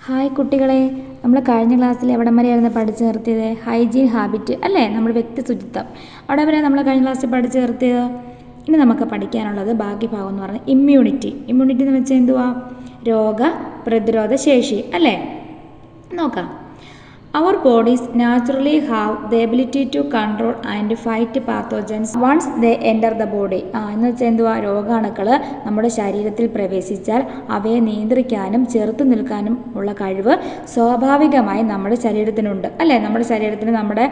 Hi കുട്ടികളെ, നമ്മൾ കഴിഞ്ഞ ക്ലാസ്സിൽ എവിടം വരെയായിരുന്നു പഠിച്ചു നിർത്തിയത്? ഹൈജീൻ ഹാബിറ്റ് അല്ലേ, നമ്മുടെ വ്യക്തി ശുചിത്വം. അവിടെ വരെ നമ്മൾ കഴിഞ്ഞ ക്ലാസ്സിൽ പഠിച്ചു നിർത്തിയത്. ഇനി നമുക്ക് പഠിക്കാനുള്ളത് ബാക്കി ഭാഗം എന്ന് പറഞ്ഞാൽ ഇമ്മ്യൂണിറ്റി. ഇമ്മ്യൂണിറ്റി എന്ന് വെച്ചാൽ എന്തുവാ? രോഗപ്രതിരോധ ശേഷി അല്ലേ. നോക്കാം. Our bodies naturally have the ability to control and fight pathogens once they enter the body. എന്ന് വെച്ചാൽ എന്തുവാ? രോഗാണുക്കൾ നമ്മുടെ ശരീരത്തിൽ പ്രവേശിച്ചാൽ അവയെ നിയന്ത്രിക്കാനും ചെറുത്തു നിൽക്കാനും ഉള്ള കഴിവ് സ്വാഭാവികമായി നമ്മുടെ ശരീരത്തിനുണ്ട് അല്ലേ. നമ്മുടെ ശരീരത്തിന് നമ്മുടെ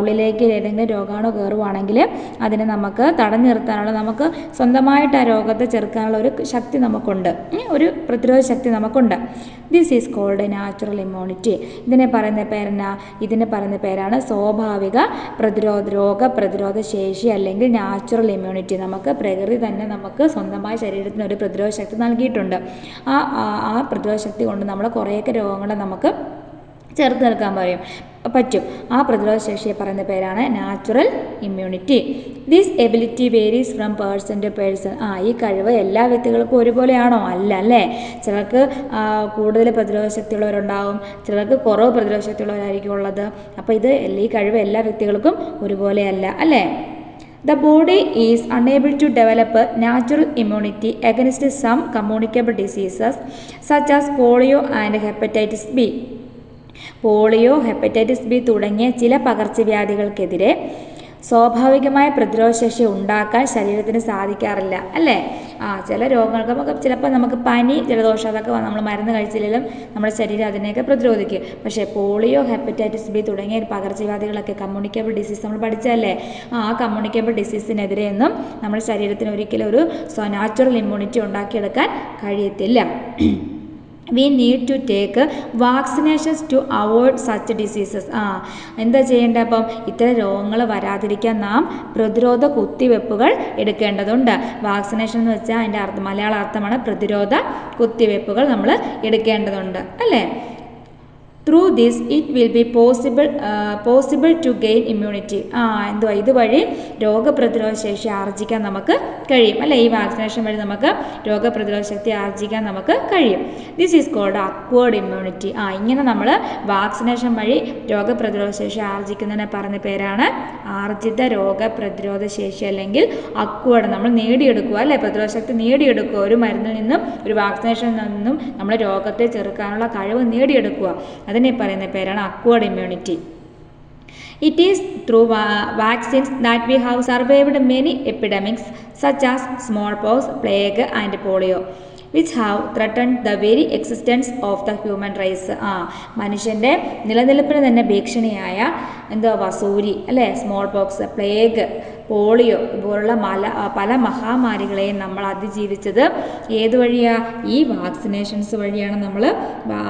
ഉള്ളിലേക്ക് ഏതെങ്കിലും രോഗാണു കയറുവാണെങ്കിൽ അതിനെ നമുക്ക് തടഞ്ഞു നിർത്താനുള്ള, നമുക്ക് സ്വന്തമായിട്ട് ആ രോഗത്തെ ചെറുക്കാനുള്ള ഒരു ശക്തി നമുക്കുണ്ട്, ഒരു പ്രതിരോധ ശക്തി നമുക്കുണ്ട്. This is called natural immunity. ഇതിനെ പറയുന്ന പേരാണ് സ്വാഭാവിക രോഗപ്രതിരോധ ശേഷി അല്ലെങ്കിൽ നാച്ചുറൽ ഇമ്മ്യൂണിറ്റി. നമുക്ക് പ്രകൃതി തന്നെ നമുക്ക് സ്വന്തമായ ശരീരത്തിന് ഒരു പ്രതിരോധ ശക്തി നൽകിയിട്ടുണ്ട്. ആ പ്രതിരോധ ശക്തി കൊണ്ട് നമ്മൾ കുറേയൊക്കെ രോഗങ്ങളെ നമുക്ക് ചെറുത്ത് നിൽക്കാൻ പറ്റും. ആ പ്രതിരോധ ശേഷിയെ പറയുന്ന പേരാണ് natural immunity. This ability varies from person to person. ഈ കഴിവ് എല്ലാ വ്യക്തികൾക്കും ഒരുപോലെയാണോ? അല്ല അല്ലേ. ചിലർക്ക് കൂടുതൽ പ്രതിരോധ ശക്തിയുള്ളവരുണ്ടാവും, ചിലർക്ക് കുറവ് പ്രതിരോധ ശക്തിയുള്ളവരായിരിക്കും ഉള്ളത്. അപ്പോൾ ഈ കഴിവ് എല്ലാ വ്യക്തികൾക്കും ഒരുപോലെയല്ല അല്ലേ. The body is unable to develop natural immunity against some communicable diseases such as polio and hepatitis B. Polio, hepatitis B തുടങ്ങിയ ചില പകർച്ചവ്യാധികൾക്കെതിരെ സ്വാഭാവികമായ പ്രതിരോധശേഷി ഉണ്ടാക്കാൻ ശരീരത്തിന് സാധിക്കാറില്ല അല്ലേ. ചില രോഗങ്ങൾക്ക് ചിലപ്പോൾ നമുക്ക് പനി, ജലദോഷം അതൊക്കെ നമ്മൾ മരുന്ന് കഴിച്ചില്ലെങ്കിലും നമ്മുടെ ശരീരം അതിനെയൊക്കെ പ്രതിരോധിക്കും. പക്ഷേ പോളിയോ, ഹെപ്പറ്റൈറ്റിസ് ബി തുടങ്ങിയ പകർച്ചവ്യാധികളൊക്കെ കമ്മ്യൂണിക്കബിൾ ഡിസീസ് നമ്മൾ പഠിച്ചല്ലേ. ആ കമ്മ്യൂണിക്കബിൾ ഡിസീസിനെതിരെയൊന്നും നമ്മുടെ ശരീരത്തിന് ഒരിക്കലും ഒരു നാച്ചുറൽ ഇമ്മ്യൂണിറ്റി ഉണ്ടാക്കിയെടുക്കാൻ കഴിയത്തില്ല. We need to take vaccinations to avoid such diseases. എന്താ ചെയ്യേണ്ടത്? അപ്പം ഇത്തരം രോഗങ്ങൾ വരാതിരിക്കാൻ നാം പ്രതിരോധ കുത്തിവെപ്പുകൾ എടുക്കേണ്ടതുണ്ട്. വാക്സിനേഷൻ എന്ന് വെച്ചാൽ അതിൻ്റെ മലയാള അർത്ഥമാണ് പ്രതിരോധ കുത്തിവെപ്പുകൾ നമ്മൾ എടുക്കേണ്ടതുണ്ട് അല്ലേ. Through this it will be possible to gain immunity. ഇതുവഴി രോഗപ്രതിരോധ ശേഷി ആർജിക്കാൻ നമുക്ക് കഴിയും അല്ലേ. ഈ വാക്സിനേഷൻ വഴി നമുക്ക് രോഗപ്രതിരോധ ശക്തി ആർജിക്കാൻ നമുക്ക് കഴിയും. This is called acquired immunity. ഇങ്ങനെ നമ്മൾ വാക്സിനേഷൻ വഴി രോഗപ്രതിരോധ ശേഷി ആർജിക്കുന്നതിനെ പറഞ്ഞ പേരാണ് ആർജിത രോഗപ്രതിരോധ ശേഷി അല്ലെങ്കിൽ അക്വേർഡ്. നമ്മൾ നേടിയെടുക്കുക അല്ലേ, പ്രതിരോധ ശക്തി നേടിയെടുക്കുക. ഒരു മരുന്നിൽ നിന്നും ഒരു വാക്സിനേഷനിൽ നിന്നും നമ്മൾ രോഗത്തെ ചെറുക്കാനുള്ള കഴിവ് നേടിയെടുക്കുക. അതിനെ പറയുന്ന പേരാണ് acquired immunity. It is through vaccines that we have survived many epidemics such as smallpox, plague and polio, which have threatened the very existence of the human race. മനുഷ്യൻ്റെ നിലനിൽപ്പിന് തന്നെ ഭീഷണിയായ വസൂരി അല്ലേ, സ്മോൾ പോക്സ്, പ്ലേഗ്, പോളിയോ ഇതുപോലുള്ള പല മഹാമാരികളെയും നമ്മൾ അതിജീവിച്ചത് ഏതുവഴിയാണ്? ഈ vaccinations വഴിയാണ് നമ്മൾ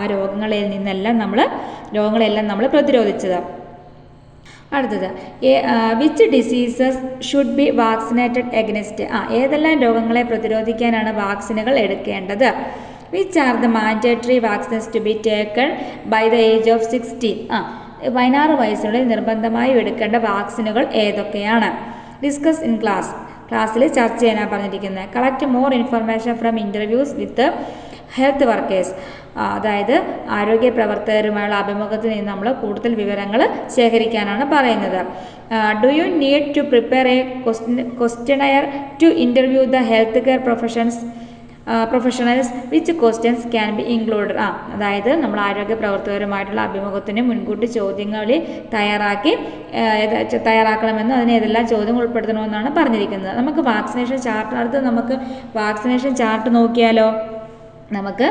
ആ രോഗങ്ങളെല്ലാം നമ്മൾ പ്രതിരോധിച്ചത്. അടുത്തത്, which diseases should be vaccinated against. ഏതെല്ലാം രോഗങ്ങളെ പ്രതിരോധിക്കാനാണ് വാക്സിനുകൾ എടുക്കേണ്ടത്? Which are the mandatory vaccines to be taken by the age of 16. 16 വയസ്സിനുള്ളിൽ നിർബന്ധമായും എടുക്കേണ്ട വാക്സിനുകൾ ഏതൊക്കെയാണ്? ഡിസ്കസ് ഇൻ ക്ലാസ്സിൽ ചർച്ച ചെയ്യാനാണ് പറഞ്ഞിരിക്കുന്നത്. Collect more information from interviews with health workers. അതായത് ആരോഗ്യ പ്രവർത്തകരുമായുള്ള അഭിമുഖത്തിൽ നിന്ന് നമ്മൾ കൂടുതൽ വിവരങ്ങൾ ശേഖരിക്കാനാണ് പറയുന്നത്. Do you need to prepare a questionnaire to interview the health care professionals which questions can be included. അതായത് നമ്മൾ ആരോഗ്യ പ്രവർത്തകരുമായിട്ടുള്ള അഭിമുഖത്തിന് മുൻകൂട്ടി ചോദ്യങ്ങൾ തയ്യാറാക്കണമെന്നും അതിന് ഏതെല്ലാം ചോദ്യങ്ങൾ ഉൾപ്പെടുത്തണമെന്നാണ് പറഞ്ഞിരിക്കുന്നത്. നമുക്ക് വാക്സിനേഷൻ ചാർട്ട് നോക്കിയാലോ. നമുക്ക്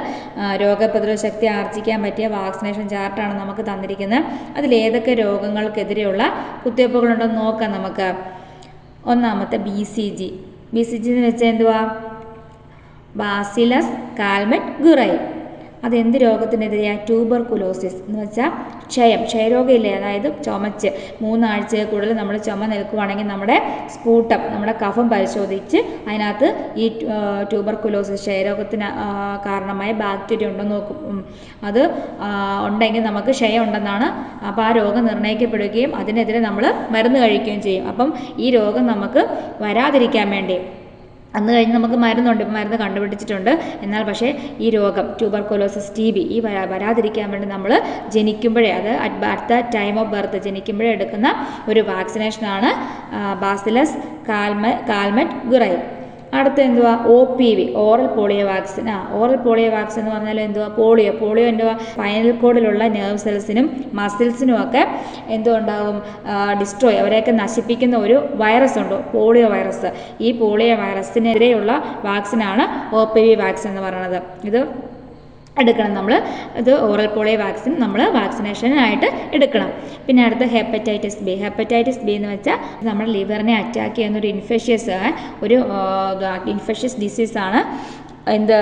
രോഗപ്രതിരോധ ശക്തി ആർജിക്കാൻ പറ്റിയ വാക്സിനേഷൻ ചാർട്ടാണ് നമുക്ക് തന്നിരിക്കുന്നത്. അതിലേതൊക്കെ രോഗങ്ങൾക്കെതിരെയുള്ള കുത്തിവയ്പ്പുകളുണ്ടെന്ന് നോക്കാം നമുക്ക്. ഒന്നാമത്തെ BCG എന്ന് വെച്ചാൽ എന്തുവാ? Bacillus Calmette Guerin. അതെന്ത് രോഗത്തിനെതിരെയാണ്? ട്യൂബർകുലോസിസ് എന്ന് വെച്ചാൽ ക്ഷയരോഗമില്ലേ, അതായത് ചുമച്ച് 3 ആഴ്ചയിൽ കൂടുതൽ നമ്മൾ ചുമ നിൽക്കുകയാണെങ്കിൽ നമ്മുടെ സ്പൂട്ടം, നമ്മുടെ കഫം പരിശോധിച്ച് അതിനകത്ത് ഈ ട്യൂബർകുലോസിസ് ക്ഷയരോഗത്തിന് കാരണമായ ബാക്ടീരിയ ഉണ്ടോ നോക്കും. അത് ഉണ്ടെങ്കിൽ നമുക്ക് ക്ഷയം ഉണ്ടെന്നാണ്. അപ്പോൾ ആ രോഗം നിർണ്ണയിക്കപ്പെടുകയും അതിനെതിരെ നമ്മൾ മരുന്ന് കഴിക്കുകയും ചെയ്യും. അപ്പം ഈ രോഗം നമുക്ക് വരാതിരിക്കാൻ വേണ്ടി അന്ന് കഴിഞ്ഞ് നമുക്ക് മരുന്നുണ്ട്, ഇപ്പം മരുന്ന് കണ്ടുപിടിച്ചിട്ടുണ്ട്. എന്നാൽ പക്ഷേ ഈ രോഗം ട്യൂബർകുലോസിസ് TB ഈ വരാതിരിക്കാൻ വേണ്ടി നമ്മൾ ജനിക്കുമ്പോഴേ, അത് at the time of birth ജനിക്കുമ്പോഴേ എടുക്കുന്ന ഒരു വാക്സിനേഷനാണ് ബാസിലസ് കാൽമെറ്റ് ഗുറൈ. അടുത്ത എന്തുവാ? OPV, oral polio vaccine. Oral polio vaccine എന്ന് പറഞ്ഞാൽ എന്തുവാ? പോളിയോ എന്തുവാ? സ്പൈനൽ കോഡിലുള്ള നെർവ് സെൽസിനും മസിൽസിനും ഒക്കെ എന്തുണ്ടാകും? ഡിസ്ട്രോയ്, അവരെയൊക്കെ നശിപ്പിക്കുന്ന ഒരു വൈറസ് ഉണ്ട്, പോളിയോ വൈറസ്. ഈ പോളിയോ വൈറസിനെതിരെയുള്ള വാക്സിനാണ് OPV വാക്സിൻ എന്ന് പറയുന്നത്. ഇത് എടുക്കണം നമ്മൾ. ഇത് ഓറൽ പോളിയോ വാക്സിൻ നമ്മൾ വാക്സിനേഷനായിട്ട് എടുക്കണം. പിന്നെ അടുത്ത ഹെപ്പറ്റൈറ്റിസ് ബി. ഹെപ്പറ്റൈറ്റിസ് ബി എന്ന് വെച്ചാൽ നമ്മുടെ ലിവറിനെ അറ്റാക്ക് ചെയ്യുന്ന ഒരു ഇൻഫെഷ്യസ് ഡിസീസാണ് എന്ത്?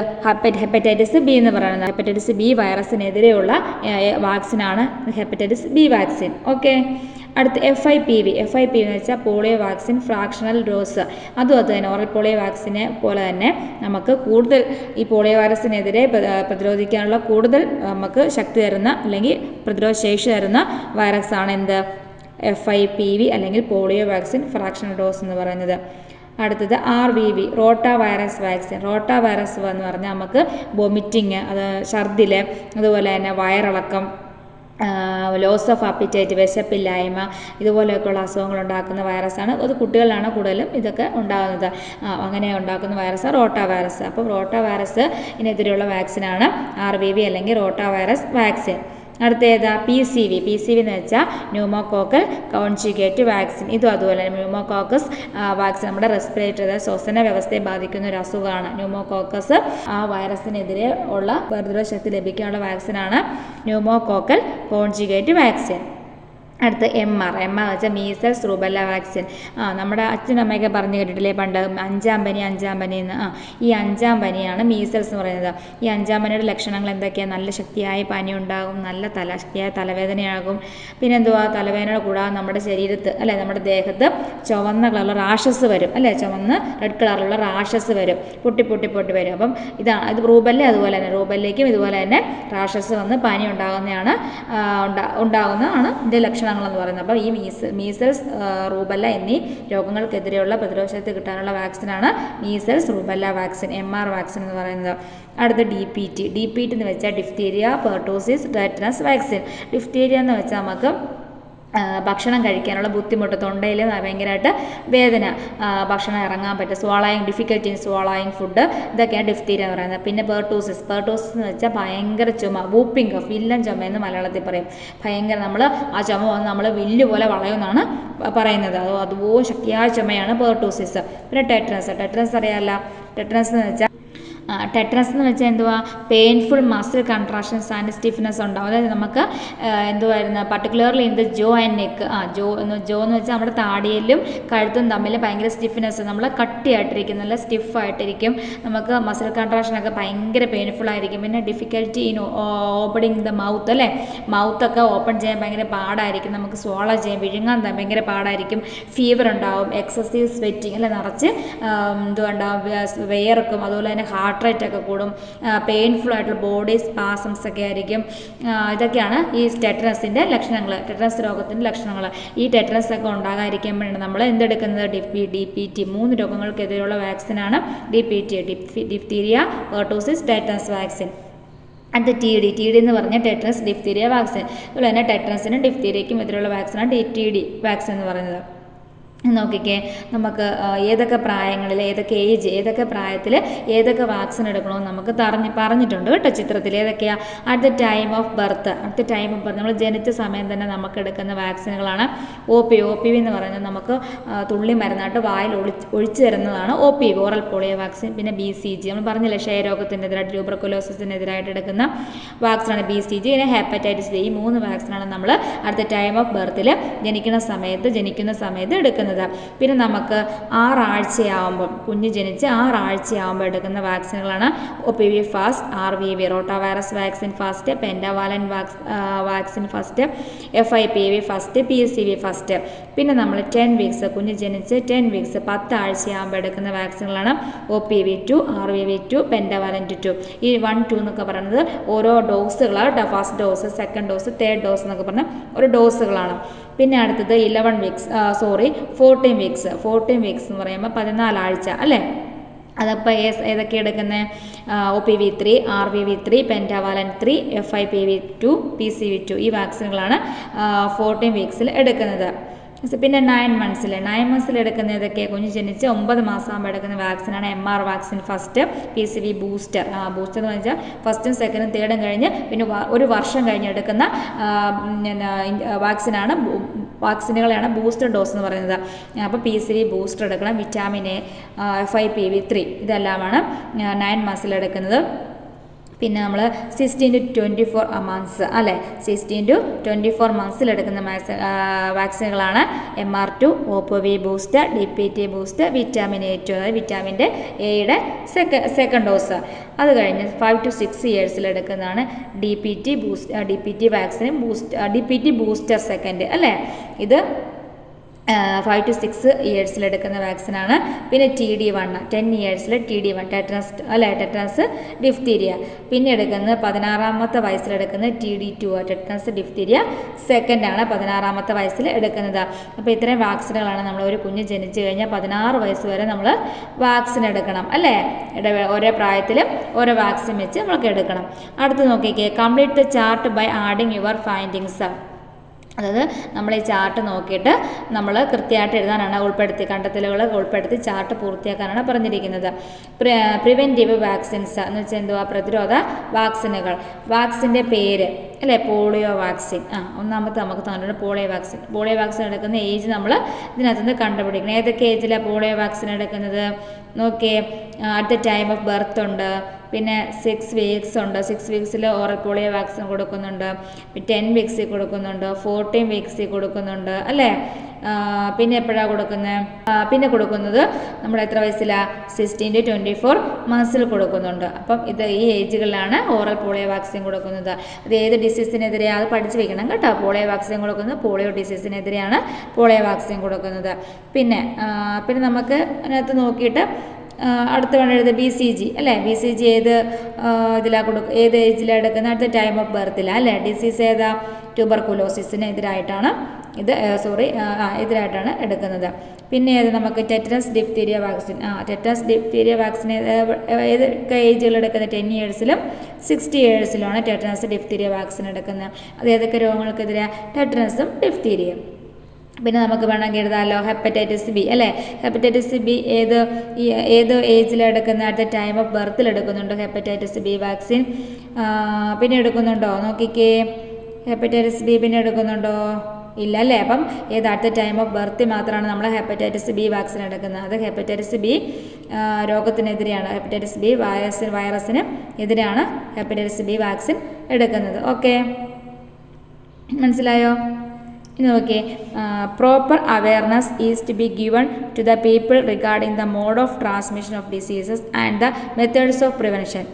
ഹെപ്പറ്റൈറ്റിസ് ബി എന്ന് പറയുന്നത്. ഹെപ്പറ്റൈറ്റിസ് ബി വൈറസിനെതിരെയുള്ള വാക്സിനാണ് ഹെപ്പറ്റൈറ്റിസ് ബി വാക്സിൻ. ഓക്കെ. അടുത്ത് FIPV എന്ന് വെച്ചാൽ പോളിയോ വാക്സിൻ ഫ്രാക്ഷണൽ ഡോസ്. അതും അത് തന്നെ ഓറൽ പോളിയോ വാക്സിനെ പോലെ തന്നെ നമുക്ക് കൂടുതൽ ഈ പോളിയോ വൈറസിനെതിരെ പ്രതിരോധിക്കാനുള്ള കൂടുതൽ നമുക്ക് ശക്തി തരുന്ന അല്ലെങ്കിൽ പ്രതിരോധ ശേഷി തരുന്ന വൈറസാണ് എന്ത്? FIPV അല്ലെങ്കിൽ പോളിയോ വാക്സിൻ ഫ്രാക്ഷണൽ ഡോസ് എന്ന് പറയുന്നത്. അടുത്തത് RVV rota virus vaccine. Rota virus എന്ന് പറഞ്ഞാൽ നമുക്ക് വൊമിറ്റിങ്, അത് ഛർദിൽ, അതുപോലെ തന്നെ വയറിളക്കം, ലോസ് ഓഫ് അപ്പിറ്റൈറ്റ് വിശപ്പില്ലായ്മ, ഇതുപോലെയൊക്കെയുള്ള അസുഖങ്ങൾ ഉണ്ടാക്കുന്ന വൈറസാണ്. അത് കുട്ടികളിലാണ് കൂടുതലും ഇതൊക്കെ ഉണ്ടാകുന്നത്. അങ്ങനെ ഉണ്ടാക്കുന്ന വൈറസ് റോട്ടാ വൈറസ്. അപ്പോൾ റോട്ടാ വൈറസിനെതിരെയുള്ള വാക്സിനാണ് RVV അല്ലെങ്കിൽ റോട്ടാ വൈറസ് വാക്സിൻ. അടുത്ത ഏതാ? PCV എന്ന് വെച്ചാൽ ന്യൂമോകോക്കൽ കോൺജുഗേറ്റ് വാക്സിൻ. ഇതും അതുപോലെ ന്യൂമോകോക്കസ് വാക്സിൻ നമ്മുടെ റെസ്പിറേറ്ററി ശ്വസന വ്യവസ്ഥയെ ബാധിക്കുന്ന ഒരു അസുഖമാണ് ന്യൂമോകോക്കസ്. ആ വൈറസിനെതിരെ ഉള്ള പ്രതിരോധ ശക്തി ലഭിക്കാനുള്ള വാക്സിനാണ് ന്യൂമോകോക്കൽ കോൺജുഗേറ്റ് വാക്സിൻ. അടുത്ത MR വെച്ചാൽ മീസൽസ് റൂബല്ല വാക്സിൻ. നമ്മുടെ അച്ഛനും അമ്മയൊക്കെ പറഞ്ഞു കേട്ടിട്ടില്ലേ പണ്ട്? അഞ്ചാം പനി എന്ന്. ഈ അഞ്ചാം പനിയാണ് മീസൽസ് എന്ന് പറയുന്നത്. ഈ അഞ്ചാം പനിയുടെ ലക്ഷണങ്ങൾ എന്തൊക്കെയാണ്? നല്ല ശക്തിയായ പനി ഉണ്ടാകും, നല്ല ശക്തിയായ തലവേദനയാകും. പിന്നെ എന്തുവാ? തലവേദന കൂടാതെ നമ്മുടെ ശരീരത്ത് അല്ലെ, നമ്മുടെ ദേഹത്ത് ചുവന്ന കളറുള്ള റാഷസ് വരും അല്ലേ? ചുവന്ന് റെഡ് കളറുള്ള റാഷസ് വരും, പൊട്ടി വരും. അപ്പം ഇത് റൂബല്ല. അതുപോലെ തന്നെ റൂബല്ലേക്കും ഇതുപോലെ തന്നെ റാഷസ് വന്ന് പനി ഉണ്ടാകുന്നതാണ് ഇതിൻ്റെ ലക്ഷണം എന്ന് പറയുന്നത്. അപ്പോൾ ഈ മീസൽസ് റൂബല്ല എന്നീ രോഗങ്ങൾക്കെതിരെയുള്ള പ്രതിരോധശക്തി കിട്ടാനുള്ള വാക്സിനാണ് measles rubella vaccine, MR vaccine എന്ന് പറയുന്നത്. അടുത്ത DPT എന്ന് വെച്ചാൽ diphtheria pertussis tetanus vaccine. Diphtheria എന്ന് വെച്ചാൽ നമുക്ക് ഭക്ഷണം കഴിക്കാനുള്ള ബുദ്ധിമുട്ട്, തൊണ്ടയിൽ ഭയങ്കരമായിട്ട് വേദന, ഭക്ഷണം ഇറങ്ങാൻ പറ്റും, ഡിഫിക്കൽറ്റി ഇൻ സ്വാളോയിങ് ഫുഡ്, ഇതൊക്കെയാണ് ഡിഫ്തീരിയ എന്ന് പറയുന്നത്. പിന്നെ പെർട്ടൂസിസ് എന്ന് വെച്ചാൽ ഭയങ്കര ചുമ, വൂപ്പിംഗ് കഫ്, വില്ലൻ ചുമ എന്ന് മലയാളത്തിൽ പറയും. ഭയങ്കര ആ ചുമ വന്ന് നമ്മൾ വില്ല് പോലെ വളയുമെന്നാണ് പറയുന്നത്. അതുപോലെ ശക്തിയായ ചുമയാണ് പെർട്ടൂസിസ്. പിന്നെ ടെറ്റനസ് അറിയാമല്ലോ. ടെറ്റനസ് എന്ന് വെച്ചാൽ എന്തുവാ? Painful muscle contractions and stiffness ഉണ്ടാവും. അതായത് നമുക്ക് എന്തുവായിരുന്നു? Particularly in the jaw and neck. Jaw എന്ന് വെച്ചാൽ നമ്മുടെ താടിയിലും കഴുത്തും തമ്മിൽ ഭയങ്കര സ്റ്റിഫ്നെസ്, നമ്മൾ കട്ടിയായിട്ടിരിക്കും, നല്ല സ്റ്റിഫായിട്ടിരിക്കും. നമുക്ക് മസിൽ കൺട്രാക്ഷനൊക്കെ ഭയങ്കര പെയിൻഫുൾ ആയിരിക്കും. പിന്നെ difficulty in opening the mouth അല്ലേ? മൗത്തൊക്കെ ഓപ്പൺ ചെയ്യാൻ ഭയങ്കര പാടായിരിക്കും. നമുക്ക് swallow ചെയ്യാൻ, വിഴുങ്ങാൻ ഭയങ്കര പാടായിരിക്കും. ഫീവർ ഉണ്ടാവും, എക്സസീവ് സ്വെറ്റിങ് അല്ലെ, നിറച്ച് വിയർക്കും. അതുപോലെ തന്നെ ഹാർട്ട് റേറ്റ് ഒക്കെ കൂടും, പെയിൻഫുൾ ആയിട്ടുള്ള ബോഡി സ്പാസംസ് ഒക്കെ ആയിരിക്കും. ഇതൊക്കെയാണ് ഈ ടെറ്റനസിൻ്റെ ലക്ഷണങ്ങൾ, ടെറ്റനസ് രോഗത്തിൻ്റെ ലക്ഷണങ്ങൾ. ഈ ടെറ്റനസ് ഒക്കെ ഉണ്ടാകാതിരിക്കാൻ വേണ്ടി നമ്മൾ എന്തെടുക്കുന്നത്? DPT 3 രോഗങ്ങൾക്കെതിരെയുള്ള വാക്സിനാണ് DPT, diphtheria pertussis tetanus vaccine. അടുത്ത TD എന്ന് പറഞ്ഞാൽ ടെറ്റനസ് ഡിഫ്തീരിയ വാക്സിൻ. അതുപോലെ തന്നെ ടെറ്റനസിനും ഡിഫ്തീരിയയ്ക്കും എതിരെയുള്ള വാക്സിനാണ് TD വാക്സിൻ എന്ന് പറയുന്നത്. നോക്കിക്കേ, നമുക്ക് ഏതൊക്കെ പ്രായങ്ങളിൽ, ഏതൊക്കെ പ്രായത്തിൽ ഏതൊക്കെ വാക്സിൻ എടുക്കണമെന്ന് നമുക്ക് പറഞ്ഞിട്ടുണ്ട് കേട്ടോ ചിത്രത്തിൽ. ഏതൊക്കെയാണ്? At the time of birth നമ്മൾ ജനിച്ച സമയം തന്നെ നമുക്ക് എടുക്കുന്ന വാക്സിനുകളാണ് OPV എന്ന് പറയുന്നത്. നമുക്ക് തുള്ളി മരുന്നായിട്ട് വായിൽ ഒഴിച്ചു തരുന്നതാണ് OPV, ഓറൽ പോളിയോ വാക്സിൻ. പിന്നെ BCG നമ്മൾ പറഞ്ഞില്ലേ, ക്ഷയരോഗത്തിനെതിരായിട്ട് ട്യൂബർകുലോസിസിനെതിരായിട്ട് എടുക്കുന്ന വാക്സിനാണ് BCG. പിന്നെ ഹെപ്പറ്റൈറ്റിസ് ബി. ഈ 3 വാക്സിനാണ് നമ്മൾ അറ്റ് ദ ടൈം ഓഫ് ബർത്തിൽ ജനിക്കുന്ന സമയത്ത് എടുക്കുന്നത്. പിന്നെ നമുക്ക് 6 ആഴ്ചയാകുമ്പോൾ, കുഞ്ഞ് ജനിച്ച് 6 ആഴ്ചയാകുമ്പോൾ എടുക്കുന്ന വാക്സിനുകളാണ് OPV fast, RVV rota virus vaccine fast, പെൻഡാവാലൻ vaccine fast, FIPV fast, PCV fast. പിന്നെ നമ്മൾ 10 വീക്സ്, കുഞ്ഞ് ജനിച്ച് 10 വീക്സ് 10 ആഴ്ചയാകുമ്പോൾ എടുക്കുന്ന വാക്സിനുകളാണ് OPV 2, RVV 2, പെൻഡാവാലൻ 2. ഈ 1, 2 എന്നൊക്കെ പറയുന്നത് ഓരോ ഡോസുകളാണ്. First dose, second dose, third dose എന്നൊക്കെ പറഞ്ഞാൽ ഓരോ ഡോസുകളാണ്. പിന്നെ അടുത്തത് 14 വീക്സ് എന്ന് പറയുമ്പോൾ 14 ആഴ്ച അല്ലേ? അതപ്പോൾ ഏതൊക്കെ എടുക്കുന്നത്? OPV3, RVV3, Pentavalent 3, FIPV2, PCV2 ഈ വാക്സിനുകളാണ് 14 വീക്സിൽ എടുക്കുന്നത്. പിന്നെ 9 മന്ത്സിൽ എടുക്കുന്ന ഏതൊക്കെ? കുഞ്ഞ് ജനിച്ച് 9 മാസം ആകുമ്പോൾ എടുക്കുന്ന വാക്സിനാണ് MR vaccine first, PCV booster. Booster എന്ന് വെച്ചാൽ ഫസ്റ്റും സെക്കൻഡും തേർഡും കഴിഞ്ഞ് പിന്നെ ഒരു വർഷം കഴിഞ്ഞ് എടുക്കുന്ന വാക്സിനുകളെയാണ് ബൂസ്റ്റർ ഡോസ് എന്ന് പറയുന്നത്. അപ്പോൾ PCV ബൂസ്റ്റർ എടുക്കണം. വിറ്റാമിൻ A, FIPV3 ഇതെല്ലാമാണ് 9 മന്ത്സിൽ എടുക്കുന്നത്. പിന്നെ നമ്മൾ 16 to 24 മന്ത്സ് അല്ലേ, 16 to 24 മന്ത്സിൽ എടുക്കുന്ന വാക്സിനുകളാണ് MR2, OPV booster, DPT booster, vitamin A2 അതായത് വിറ്റാമിൻ്റെ എയുടെ സെക്കൻഡ് ഡോസ്. അത് കഴിഞ്ഞ് 5 to 6 ഇയേഴ്സിൽ എടുക്കുന്നതാണ് DPT vaccine DPT booster second അല്ലേ. ഇത് 5 to 6 ഇയേഴ്സിൽ എടുക്കുന്ന വാക്സിനാണ്. പിന്നെ TD1 10 ഇയേഴ്സിൽ TD1 ടെറ്റനസ് ഡിഫ്തീരിയ. പിന്നെ എടുക്കുന്നത് 16 വയസ്സിലെടുക്കുന്നത് TD2 ടെറ്റനസ് ഡിഫ്തീരിയ സെക്കൻഡാണ് 16 വയസ്സിൽ എടുക്കുന്നത്. അപ്പോൾ ഇത്രയും വാക്സിനുകളാണ് നമ്മൾ ഒരു കുഞ്ഞ് ജനിച്ചു കഴിഞ്ഞാൽ 16 വയസ്സ് വരെ നമ്മൾ വാക്സിൻ എടുക്കണം അല്ലേ. ഓരോ പ്രായത്തിലും ഓരോ വാക്സിൻ വെച്ച് നമ്മൾക്ക് എടുക്കണം. അടുത്ത് നോക്കിക്കേ, complete the chart by adding your findings. അതായത് നമ്മൾ ഈ ചാർട്ട് നോക്കിയിട്ട് നമ്മൾ കൃത്യമായിട്ട് എഴുതാനാണ് കണ്ടെത്തലുകൾ ഉൾപ്പെടുത്തി ചാർട്ട് പൂർത്തിയാക്കാനാണ് പറഞ്ഞിരിക്കുന്നത്. പ്രിവെൻറ്റീവ് വാക്സിൻസ് എന്ന് വെച്ചാൽ എന്തുവാ? പ്രതിരോധ വാക്സിനുകൾ. വാക്സിൻ്റെ പേര് അല്ലേ, പോളിയോ വാക്സിൻ. ഒന്നാമത്തെ നമുക്ക് തന്നിട്ടുണ്ട് പോളിയോ വാക്സിൻ എടുക്കുന്ന ഏജ് നമ്മൾ ഇതിനകത്തുനിന്ന് കണ്ടുപിടിക്കണം. ഏതൊക്കെ ഏജിലാണ് പോളിയോ വാക്സിൻ എടുക്കുന്നത്? നോക്കിയേ, at the time of birth ഉണ്ട്, പിന്നെ 6 വീക്സ് ഉണ്ട്, 6 വീക്സിൽ ഓറൽ പോളിയോ വാക്സിൻ കൊടുക്കുന്നുണ്ട്, 10 വീക്സിൽ കൊടുക്കുന്നുണ്ട്, 14 വീക്സിൽ കൊടുക്കുന്നുണ്ട് അല്ലേ. പിന്നെ എപ്പോഴാണ് കൊടുക്കുന്നത്? പിന്നെ കൊടുക്കുന്നത് നമ്മൾ എത്ര വയസ്സിലാണ്? 16 to 24 മന്ത്സിൽ കൊടുക്കുന്നുണ്ട്. അപ്പം ഈ ഏജുകളിലാണ് ഓറൽ പോളിയോ വാക്സിൻ കൊടുക്കുന്നത്. അത് ഏത് ഡിസീസിനെതിരെയാണ്? അത് പഠിച്ചു വെക്കണം കേട്ടോ. പോളിയോ വാക്സിൻ കൊടുക്കുന്നത് പോളിയോ ഡിസീസിനെതിരെയാണ് പോളിയോ വാക്സിൻ കൊടുക്കുന്നത്. പിന്നെ നമുക്ക് അതിനകത്ത് നോക്കിയിട്ട് അടുത്ത വേണ്ട എഴുതുക BCG അല്ലേ. BCG ഏത് ഏത് ഏജിലാണ് എടുക്കുന്നത്? അടുത്ത ടൈം ഓഫ് ബർത്തിലാണ് അല്ലേ. ഡിസീസ് ഏതാ? ട്യൂബർകുലോസിസിന് എതിരായിട്ടാണ് എതിരായിട്ടാണ് എടുക്കുന്നത്. പിന്നെ ഏത് നമുക്ക് tetanus diphtheria vaccine. Tetanus diphtheria vaccine ഏതൊക്കെ ഏജുകളിൽ എടുക്കുന്നത്? 10 ഇയേഴ്സിലും 60 ഇയേഴ്സിലുമാണ് ടെറ്റനസ് ഡിഫ്തീരിയ വാക്സിൻ എടുക്കുന്നത്. അത് ഏതൊക്കെ രോഗങ്ങൾക്കെതിരെയാണ്? ടെറ്റനസും ഡിഫ്തീരിയയും. പിന്നെ നമുക്ക് വേണമെങ്കിൽ എഴുതാമല്ലോ ഹെപ്പറ്റൈറ്റിസ് ബി അല്ലേ. ഹെപ്പറ്റൈറ്റിസ് ബി ഏത് ഏജിലാണ് എടുക്കുന്നത്? അറ്റ് ദ ടൈം ഓഫ് ബർത്തിൽ എടുക്കുന്നുണ്ട് ഹെപ്പറ്റൈറ്റിസ് ബി വാക്സിൻ. പിന്നെ എടുക്കുന്നുണ്ടോ? നോക്കിക്കേ, ഹെപ്പറ്റൈറ്റിസ് ബി പിന്നെ എടുക്കുന്നുണ്ടോ? ഇല്ല അല്ലേ. അപ്പം at the time of birth മാത്രമാണ് നമ്മൾ ഹെപ്പറ്റൈറ്റിസ് ബി വാക്സിൻ എടുക്കുന്നത്. അത് ഹെപ്പറ്റൈറ്റിസ് ബി രോഗത്തിനെതിരെയാണ്. ഹെപ്പറ്റൈറ്റിസ് ബി വൈറസിന് എതിരെയാണ് ഹെപ്പറ്റൈറ്റിസ് ബി വാക്സിൻ എടുക്കുന്നത്. ഓക്കെ, മനസ്സിലായോ? ഇനി നോക്കിയേ, proper awareness is to be given to the people regarding the mode of transmission of diseases and the methods of prevention.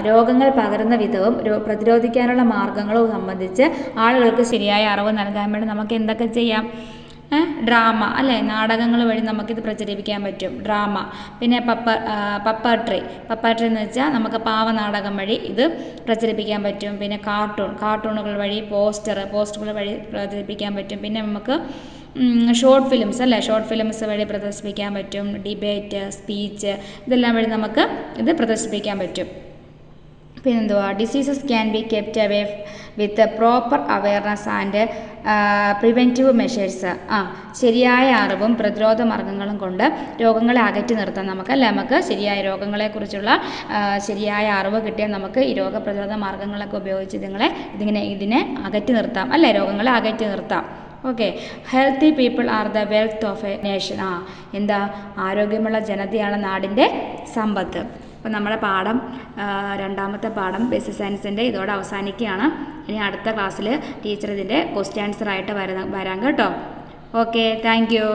രോഗങ്ങൾ പകരുന്ന വിധവും പ്രതിരോധിക്കാനുള്ള മാർഗങ്ങളും സംബന്ധിച്ച് ആളുകൾക്ക് ശരിയായ അറിവ് നൽകാൻ വേണ്ടി നമുക്ക് എന്തൊക്കെ ചെയ്യാം? ഡ്രാമ അല്ലേ, നാടകങ്ങൾ വഴി നമുക്കിത് പ്രചരിപ്പിക്കാൻ പറ്റും. ഡ്രാമ. പിന്നെ പപ്പർട്രി എന്ന് വെച്ചാൽ നമുക്ക് പാവനാടകം വഴി ഇത് പ്രചരിപ്പിക്കാൻ പറ്റും. പിന്നെ കാർട്ടൂണുകൾ വഴി പോസ്റ്ററുകൾ വഴി പ്രചരിപ്പിക്കാൻ പറ്റും. പിന്നെ നമുക്ക് ഷോർട്ട് ഫിലിംസ് വഴി പ്രദർശിപ്പിക്കാൻ പറ്റും. ഡിബേറ്റ്, സ്പീച്ച് ഇതെല്ലാം വഴി നമുക്ക് ഇത് പ്രദർശിപ്പിക്കാൻ പറ്റും. പിന്നെന്തുവാ? Diseases can be kept away with proper awareness and preventive measures. ശരിയായ അറിവും പ്രതിരോധ മാർഗങ്ങളും കൊണ്ട് രോഗങ്ങളെ അകറ്റി നിർത്താം നമുക്ക് ശരിയായ രോഗങ്ങളെക്കുറിച്ചുള്ള ശരിയായ അറിവ് കിട്ടിയാൽ നമുക്ക് ഈ രോഗപ്രതിരോധ മാർഗങ്ങളൊക്കെ ഉപയോഗിച്ച് ഇതിനെ അകറ്റി നിർത്താം അല്ലേ, രോഗങ്ങളെ അകറ്റി നിർത്താം. Okay, healthy people are the wealth of A nation. ആരോഗ്യമുള്ള ജനതയാണ് നാടിൻ്റെ സമ്പത്ത്. അപ്പോൾ നമ്മുടെ രണ്ടാമത്തെ പാഠം ബേസിക് സയൻസിൻ്റെ ഇതോടെ അവസാനിക്കുകയാണ്. ഇനി അടുത്ത ക്ലാസ്സിൽ ടീച്ചർ ഇതിൻ്റെ ക്വസ്റ്റ്യൻ ആൻസർ ആയിട്ട് വരാം കേട്ടോ. Okay, thank you.